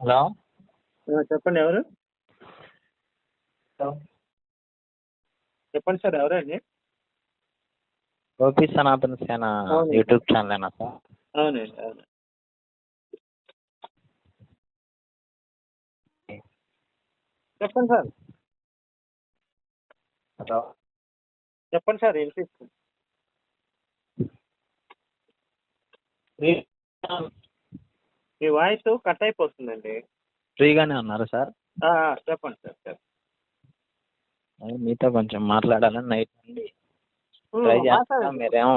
Hello. చెప్పండి ఎవరు? Hello. చెప్పండి సార్ ఎవరండి? గోపి సనాతన సేన అవునండి. యూట్యూబ్ ఛానలేనా సార్? అవునండి అవును. చెప్పండి సార్. హలో. చెప్పండి సార్ వినిపిస్తుంది. మీ వాయిస్ కట్ అయిపోతుందండి. ఫ్రీగానే ఉన్నారా సార్? చెప్పండి సార్ చెప్పండి. అదే మీతో కొంచెం మాట్లాడాలని నైట్ నుండి ట్రై చేస్తున్నా. మాట్లాడండి. మీరేమో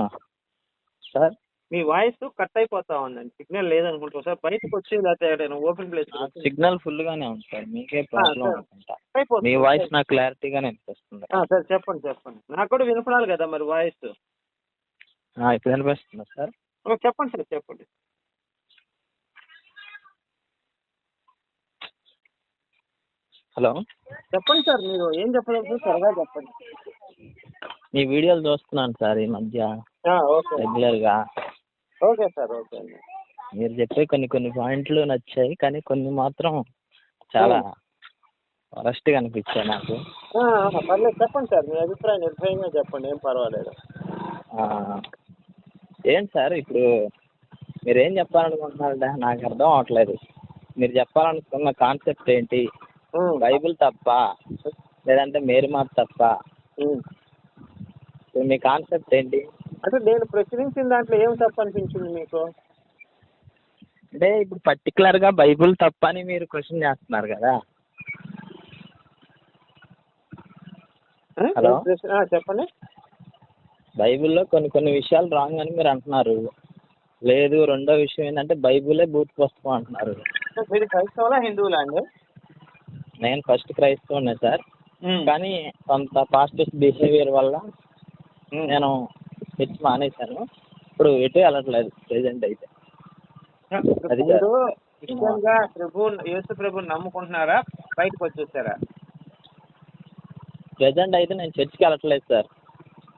సార్ మీ వాయిస్ కట్ అయిపోతా ఉందండి. సిగ్నల్ లేదనుకుంటా సార్. బయటకు వచ్చి లేకపోతే ఓపెన్ ప్లేస్ సిగ్నల్ ఫుల్ గానే ఉంది సార్. మీకే ప్రాబ్లం అనుకుంటా. మీ అయిపోతుంది. వాయిస్ నాకు క్లారిటీగానే వినిపిస్తుంది. సార్ చెప్పండి చెప్పండి. నాకు కూడా వినపడాలి కదా మరి వాయిస్. ఇప్పుడు వినిపిస్తుందా సార్? చెప్పండి సార్ చెప్పండి. హలో. చెప్పండి సార్, మీరు ఏం చెప్పలేదు త్వరగా చెప్పండి. మీ వీడియోలు చూస్తున్నాను సార్ ఈ మధ్య ఓకే రెగ్యులర్గా. ఓకే సార్ ఓకే అండి. మీరు చెప్పే కొన్ని పాయింట్లు నచ్చాయి, కానీ కొన్ని మాత్రం చాలా వరస్ట్గా అనిపించాయి నాకు. పర్లేదు చెప్పండి సార్, మీ అభిప్రాయం నిర్భయంగా చెప్పండి, ఏం పర్వాలేదు. ఏంటి సార్ ఇప్పుడు మీరేం చెప్పాలనుకుంటున్నారంటే నాకు అర్థం అవట్లేదు. మీరు చెప్పాలనుకున్న కాన్సెప్ట్ ఏంటి? బైబిల్ తప్ప లేదంటే మేరీమాత తప్ప? మీ కాన్సెప్ట్ ఏంటి? అంటే నేను ప్రశ్నించిన దాంట్లో ఏం తప్పు అనిపించింది మీకు? అంటే ఇప్పుడు పర్టికులర్గా బైబిల్ తప్ప అని మీరు క్వశ్చన్ చేస్తున్నారు కదా. హలో. చెప్పండి. బైబిల్లో కొన్ని విషయాలు రాంగ్ అని మీరు అంటున్నారు. లేదు, రెండో విషయం ఏంటంటే బైబిలే బూత్ పుస్తకం అంటున్నారు. మీరు క్రైస్తవులా హిందువులా అండి? నేను ఫస్ట్ క్రైస్తవునే సార్, కానీ కొంత పాస్టర్స్ బిహేవియర్ వల్ల నేను చర్చ్ మానేశాను. ఇప్పుడు ఎటు వెళ్ళట్లేదు ప్రెజెంట్ అయితే. అది మీరు నిజంగా యేసు ప్రభుని నమ్ముకుంటున్నారా, బయటకు వచ్చేసారా? ప్రెజెంట్ అయితే నేను చర్చ్కి వెళ్ళట్లేదు సార్.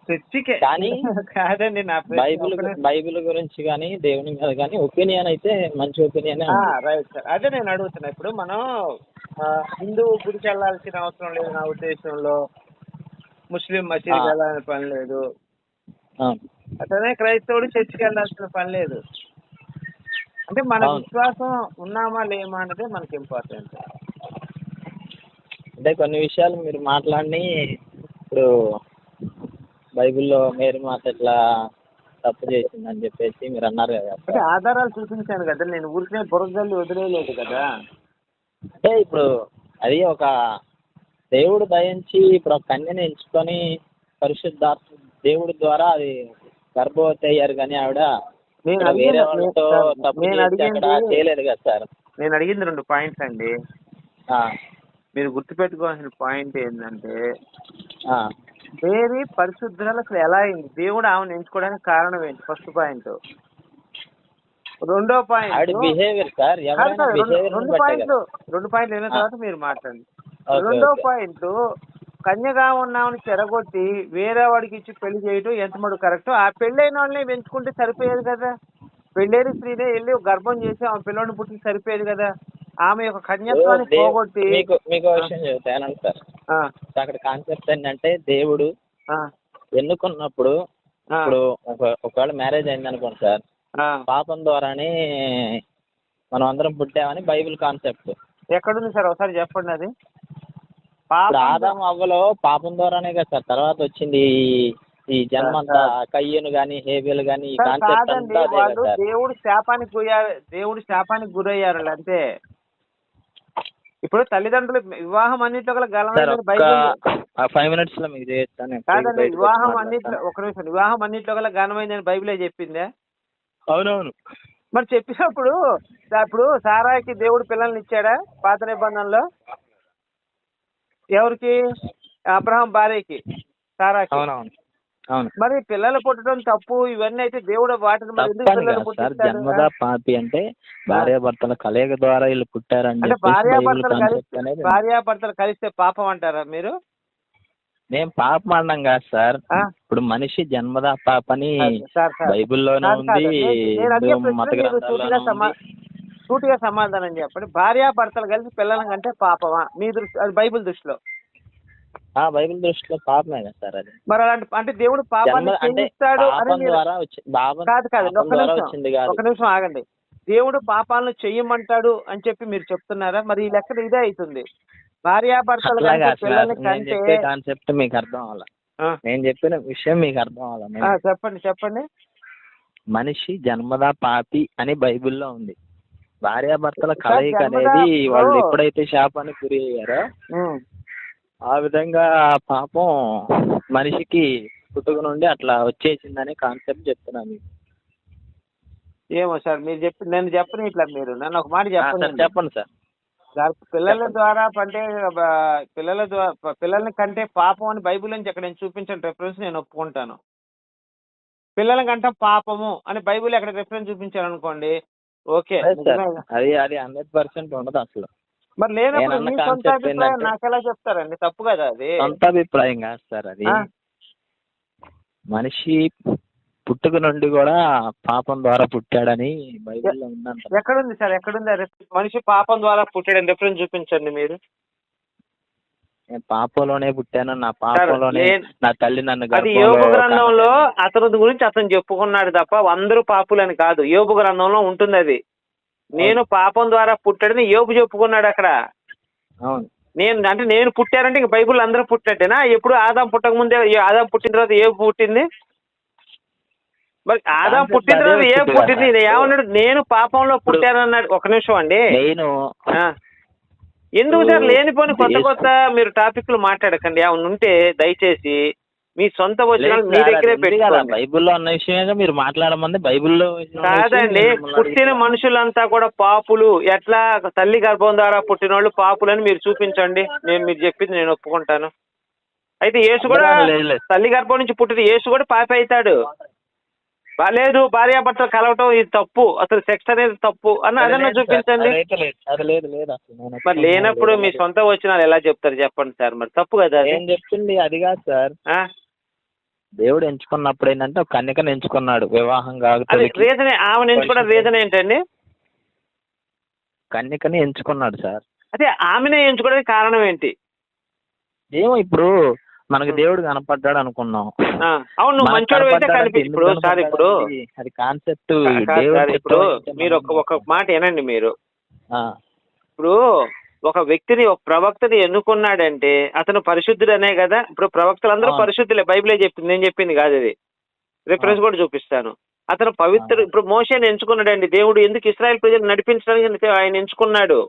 చర్చికే కానీ కాదండి, నా బైబిల్ గురించి కానీ దేవుని మీద కానీ ఒపీనియన్ అయితే మంచి ఒపీనియన్. రైట్ సార్, అదే నేను అడుగుతున్నా. ఇప్పుడు మనం హిందూ గుడికి వెళ్ళాల్సిన అవసరం లేదు నా ఉద్దేశంలో, ముస్లిం మసీదుకి వెళ్ళాల్సిన పని లేదు, అట్లనే క్రైస్తవుడు చర్చికి వెళ్ళాల్సిన పని లేదు. అంటే మన విశ్వాసం ఉన్నామా లేమా అన్నదే మనకి ఇంపార్టెంట్. అంటే కొన్ని విషయాలు మీరు మాట్లాడి, ఇప్పుడు బైబిల్లో మేరీమాత ఇట్లా తప్పు చేసిందని చెప్పేసి మీరు అన్నారు కదా. అంటే ఆధారాలు చూపించాను కదా, నేను ఊరికే బురదల్లి వదిలేయలేదు కదా. అంటే ఇప్పుడు అది ఒక దేవుడు దయించి ఇప్పుడు ఒక కన్యని ఎంచుకొని పరిశుద్ధాత్మ దేవుడి ద్వారా అది గర్భవతి అయ్యారు, కానీ ఆవిడ వేరే వాళ్ళతో తప్పు చేసి అక్కడ చేయలేదు కదా సార్. నేను అడిగింది 2 పాయింట్స్ అండి. మీరు గుర్తుపెట్టుకోవాల్సిన పాయింట్ ఏంటంటే, మేరీ పరిశుద్ధురాలు అసలు ఎలా అయింది, దేవుడు ఆమెను ఎంచుకోవడానికి కారణం ఏంటి? First point. రెండో పాయింట్ బిహేవియర్ సార్. 2 పాయింట్లు అయిన తర్వాత మీరు మాట్లాడండి. రెండో పాయింట్, కన్యగా ఉన్నామని చెరగొట్టి వేరే వాడికి ఇచ్చి పెళ్లి చేయడం ఎంతమడు కరెక్ట్? ఆ పెళ్ళైన వాళ్ళని పెంచుకుంటే సరిపోయేది కదా. పెళ్ళైన స్త్రీనే వెళ్ళి గర్భం చేసి ఆమె పిల్లని పుట్టి సరిపోయేది కదా. ఆమె యొక్క కన్యత్వాన్ని పోగొట్టి మీకు విషయం చెబుతాను సార్. అక్కడ కాన్సెప్ట్ ఏంటంటే దేవుడు ఎన్నుకున్నప్పుడు, ఇప్పుడు ఒకవేళ మ్యారేజ్ అయింది అనుకోండి సార్, పాపం ద్వారానే మనం అందరం పుట్టామని బైబిల్ కాన్సెప్ట్. ఎక్కడుంది సార్, ఒకసారి చెప్పండి. అది ఆదాము అవ్వలో పాపం ద్వారానే కదా సార్ తర్వాత వచ్చింది ఈ జన్మ అంతా. కయ్యను గాని హేబెలు గాని ఈ కాన్సెప్ట్ అంతా దేవుడు శాపానికి గురయ్యారు అంతే. ఇప్పుడు తల్లిదండ్రులు వివాహం అన్నింటిలో గల ఘనమైనది బైబిల్. 5 minutes లో మీకు చేస్తాను కాదండి, వివాహం అన్నింటిలో ఒక నిమిషం, వివాహం అన్నింటిలో గల ఘనమైనది బైబిలే చెప్పిందే. అవునవును. మరి చెప్పినప్పుడు ఇప్పుడు సారాయికి దేవుడు పిల్లల్ని ఇచ్చాడా పాత నిబంధనలో? ఎవరికి? అబ్రహాం భార్యకి, సారాకి. మరి పిల్లలు పుట్టడం తప్పు ఇవన్నీ అయితే దేవుడు వాటిని జన్మదా పాపి అంటే భార్యాభర్తల కలయిక ద్వారా వీళ్ళు పుట్టారంటే భార్యాభర్తలు కలిస్తే పాపం అంటారా మీరు? మేము పాపం అన్నాం కాదు సార్. ఇప్పుడు మనిషి జన్మదా పాపని బైబిల్లోనే ఉంది, మత గ్రంథాల్లోనే ఉంది. సూటిగా సమాధానం చెప్పండి. భార్యాభర్తలు కలిసి పిల్లల కంటే పాపమా మీ దృష్టి, అది బైబిల్ దృష్టిలో? బైబిల్ దృష్టిలో పాపమే కదా సార్ అది. మరి అలాంటి అంటే దేవుడు పాపాన్ని అంటే క్షమిస్తాడు అని పాపం మీరు ద్వారా కాదు కాదండి, పాపం ద్వారా వచ్చింది కాదు. ఒక నిమిషం ఆగండి. దేవుడు పాపాలను చెయ్యమంటాడు అని చెప్పి మీరు చెప్తున్నారా? మరి ఈ లెక్కన ఇదే అవుతుంది. భార్యాభర్తలు అట్లాగా కంటే అసలు పిల్లల్ని నేను కంటే చెప్పే కాన్సెప్ట్ మీకు అర్థం అవ్వాలి. నేను చెప్పిన విషయం మీకు అర్థం అవ్వాలి. చెప్పండి. మనిషి జన్మదా పాపి అని బైబిల్లో ఉంది. భార్యాభర్తల కలయిక అనేది వాళ్ళు ఎప్పుడైతే శాపానికి గురి అయ్యారో ఆ విధంగా పాపం మనిషికి పుట్టుక నుండి అట్లా వచ్చేసిందనే కాన్సెప్ట్ చెప్తున్నాను. ఏమో సార్ మీరు నేను చెప్పని ఇట్లా మీరు నన్ను ఒక మాట చెప్పండి సార్. పిల్లల ద్వారా అంటే పిల్లల్ని కంటే పాపం అని బైబిల్ నుంచి ఎక్కడ నేను చూపించిన రెఫరెన్స్ నేను ఒప్పుకుంటాను. పిల్లల కంటే పాపము అని బైబిల్ ఎక్కడ రెఫరెన్స్ చూపించాను అనుకోండి, ఓకే, అది 100% ఉండదు అసలు. మరి లేనప్పుడు మీ సొంత అభిప్రాయం నాకు ఎలా చెప్తారండి? తప్పు కదా అది. సొంత అభిప్రాయం కాదు సార్ అది. మనిషి పుట్టుక నుండి కూడా పాపం ద్వారా పుట్టాడని బైబిల్లో ఉందంట. ఎక్కడుంది సార్? ఎక్కడుంది మనిషి పాపం ద్వారా పుట్టాడని రిఫరెన్స్ చూపించండి మీరు. నేను పాపంలోనే పుట్టాను, నా పాపంలోనే నా తల్లి నన్ను. అది యోబు గ్రంథంలో అతని గురించి అతను చెప్పుకున్నాడు తప్ప అందరూ పాపులని కాదు. యోబు గ్రంథంలో ఉంటుంది అది. నేను పాపం ద్వారా పుట్టాడని యోబు చెప్పుకున్నాడు అక్కడ. అవును. నేను పుట్టానంటే ఇంక బైబుల్ అందరూ పుట్టినట్టేనా? ఎప్పుడు ఆదాం పుట్టక ముందే, ఆదాం పుట్టిన తర్వాత యోబు పుట్టింది? మరి ఆదాం పుట్టిన తర్వాత యోబు పుట్టింది. ఏమన్నాడు? నేను పాపంలో పుట్టానన్నాడు. ఒక నిమిషం అండి, ఎందుకు సార్ లేనిపోని కొత్త మీరు టాపిక్లు మాట్లాడకండి. ఏమన్నా ఉంటే దయచేసి మీ సొంత వచనాలు మీ దగ్గరే పెట్టుకోండి. బైబిల్లో ఉన్న విషయంగా మీరు మాట్లాడమంది బైబిల్లో కాదండి. పుట్టిన మనుషులంతా కూడా పాపులు. ఎట్లా? తల్లి గర్భం ద్వారా పుట్టిన వాళ్ళు పాపులని మీరు చూపించండి. మీరు చెప్పింది నేను ఒప్పుకుంటాను. అయితే యేసు కూడా తల్లి గర్భం నుంచి పుట్టిన యేసు కూడా పాపి అవుతాడు. లేదు, భార్యాభర్తలు కలవటం ఇది తప్పు, అసలు సెక్స్ అనేది తప్పు అని అదన్నా చూపించండి. మరి లేనప్పుడు మీ సొంత వచనాలు ఎలా చెప్తారు చెప్పండి సార్? మరి తప్పు కదా. ఏం చెప్తుంది అది కాదు సార్. దేవుడు ఎంచుకున్నప్పుడు ఏంటంటే ఒక కన్యకను ఎంచుకున్నాడు వివాహం కాదు. రీజన్ ఆమెను ఎంచుకున్న రీజన్ ఏంటండి? కన్యకని ఎంచుకున్నాడు సార్. అదే ఆమెనే ఎంచుకోవడానికి కారణం ఏంటి? ఏమో ఇప్పుడు మనకు దేవుడు కనపడ్డాడు అనుకున్నాం. అవును, మంచోడు అయితే ఇప్పుడు సార్ ఇప్పుడు అది కాన్సెప్ట్. ఇప్పుడు మీరు ఒక మాట వినండి. మీరు ఇప్పుడు ఒక వ్యక్తిని, ఒక ప్రవక్తని ఎన్నుకున్నాడంటే అతను పరిశుద్ధుడు అనే కదా. ఇప్పుడు ప్రవక్తలందరూ పరిశుద్ధులే, బైబిలే చెప్పింది, నేను చెప్పింది కాదు. అది రిఫరెన్స్ కూడా చూపిస్తాను. అతను పవిత్రుడు. ఇప్పుడు మోషేని ఎంచుకున్నాడండి దేవుడు. ఎందుకు? ఇశ్రాయేల్ ప్రజలు నడిపించడానికి ఆయన ఎంచుకున్నాడు.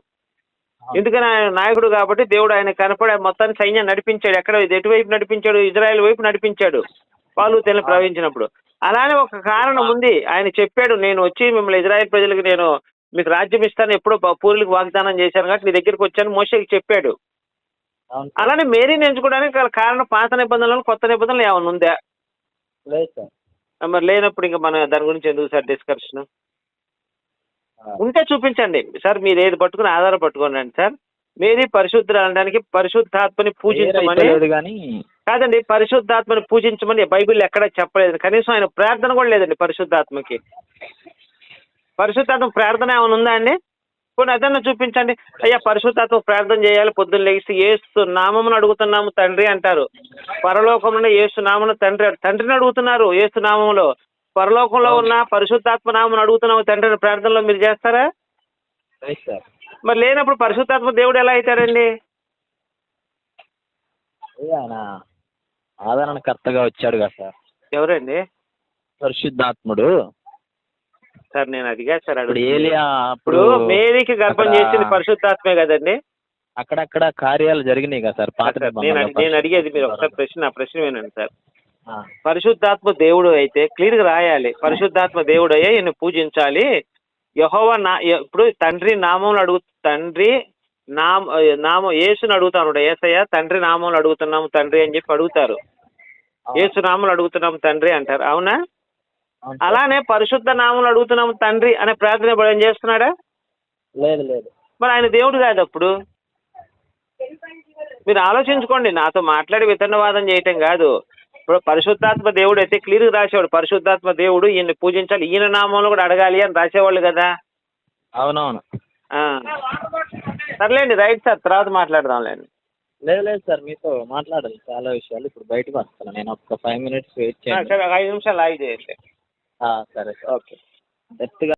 ఎందుకని? ఆయన నాయకుడు కాబట్టి దేవుడు ఆయన కనపడి మొత్తాన్ని సైన్యాన్ని నడిపించాడు. ఎక్కడ ఎటువైపు నడిపించాడు? ఇజ్రాయెల్ వైపు నడిపించాడు పాలు తేనెలు ప్రవహించినప్పుడు. అలానే ఒక కారణం ఉంది. ఆయన చెప్పాడు, నేను వచ్చి మిమ్మల్ని ఇజ్రాయెల్ ప్రజలకు నేను మీకు రాజ్యం ఇస్తాను, ఎప్పుడో పూర్వులకు వాగ్దానం చేశాను కాబట్టి నీ దగ్గరికి వచ్చాను మోషేకి చెప్పాడు. అలానే మేరీని ఎంచుకోవడానికి కారణం పాత నిబంధనలు కొత్త నిబంధనలు ఏమైనా ఉందా? మరి లేనప్పుడు ఇంకా మనం దాని గురించి ఎందుకు సార్ డిస్కషన్? ఉంటే చూపించండి సార్. మీరు ఏది పట్టుకుని ఆధారం పట్టుకోండి సార్. మేరీ పరిశుద్ధులు అనడానికి పరిశుద్ధాత్మని పూజించమని కాదండి, పరిశుద్ధాత్మని పూజించమని బైబిల్ ఎక్కడ చెప్పలేదు. కనీసం ఆయన ప్రార్థన కూడా లేదండి పరిశుద్ధాత్మకి. పరిశుద్ధాత్మ ప్రార్థన ఏమైనా ఉందా అండి? కొన్ని అదన్నా చూపించండి. అయ్యా పరిశుద్ధాత్మ ప్రార్థన చేయాలి, పొద్దున్న లేచి యేసు నామమును అడుగుతున్నాము తండ్రి అంటారు. పరలోకంలో యేసు నామమును తండ్రిని అడుగుతున్నారు. యేసు నామంలో పరలోకంలో ఉన్న పరిశుద్ధాత్మ నామమును అడుగుతున్నాము తండ్రిని ప్రార్థనలో మీరు చేస్తారా? మరి లేనప్పుడు పరిశుద్ధాత్మ దేవుడు ఎలా అవుతాడండి? ఆదరణకర్తగా వచ్చాడు కదా సార్. ఎవరండి? పరిశుద్ధాత్ముడు సార్. నేను అడిగా సార్. ఇప్పుడు మేరీకి గర్భం చేసింది పరిశుద్ధాత్మే కదండి. అక్కడక్కడ కార్యాలు జరిగినాయి కదా సార్. నేను అడిగేది మీరు ఒకసారి ప్రశ్న, ఆ ప్రశ్న వినండి సార్. పరిశుద్ధాత్మ దేవుడు అయితే క్లియర్ గా రాయాలి. పరిశుద్ధాత్మ దేవుడు అయ్యే ఈయన పూజించాలి. యెహోవా ఇప్పుడు తండ్రి నామం తండ్రి నామం యేసుని అడుగుతాను. యేసయ్య తండ్రి నామం అడుగుతున్నాము తండ్రి అని చెప్పి అడుగుతారు. యేసు నామం అడుగుతున్నాము తండ్రి అంటారు. అవునా? అలానే పరిశుద్ధ నామం అడుగుతున్నాము తండ్రి అనే ప్రార్థన ఏం చేస్తున్నాడా? లేదు లేదు. మరి ఆయన దేవుడు కాదు. అప్పుడు మీరు ఆలోచించుకోండి. నాతో మాట్లాడి వితండవాదం చేయటం కాదు. ఇప్పుడు పరిశుద్ధాత్మ దేవుడు అయితే క్లియర్ రాసేవాడు. పరిశుద్ధాత్మ దేవుడు ఈయన్ని పూజించాలి, ఈయన నామంలో కూడా అడగాలి అని రాసేవాళ్ళు కదా. అవునవును. ఆ. సర్లేండి, రైట్ సార్, తర్వాత మాట్లాడదాంలేండి. లేదు సార్, మీతో మాట్లాడాలి చాలా విషయాలు. ఇప్పుడు బయటకు వస్తాను నేను, ఒక 5 minutes వెయిట్ చేయండి. సరే, ఒక 5 నిమిషాలు ఆగి చేయండి. సరే సార్. ఓకే. డెప్త్గా